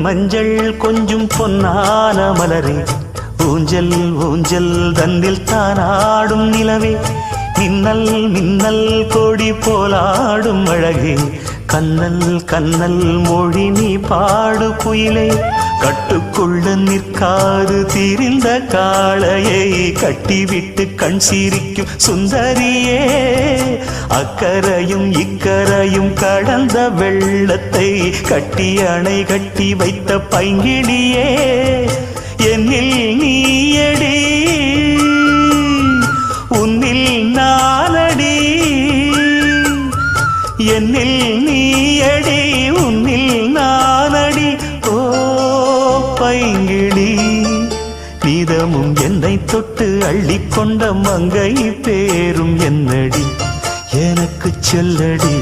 மஞ்சள் கொஞ்சம் பொன்னான மலரே, ஊஞ்சல் ஊஞ்சல் தன்னில் தானாடும் நிலவே, மின்னல் மின்னல் கொடி போலாடும் அழகே, கண்ணல் கண்ணல் மொழி நீ பாடு குயிலே, கட்டுக்குள்ள நிற்காது தீரிந்த காளையை கட்டிவிட்டு கண் சிரிக்கும் சுந்தரியே, அக்கரையும் இக்கரையும் கடந்த வெள்ளத்தை கட்டி அணை கட்டி வைத்த பைங்கிளியே, என்னில் நீயடி உன்னில் நானடி, என்னில் நீயடி உன்னில் நானடி. ஓ பைங்கிளி, நீதமும் என்னை தொட்டு அள்ளிக்கொண்ட மங்கை பேரும் என்னடி, எனக்கு சொல்லடி.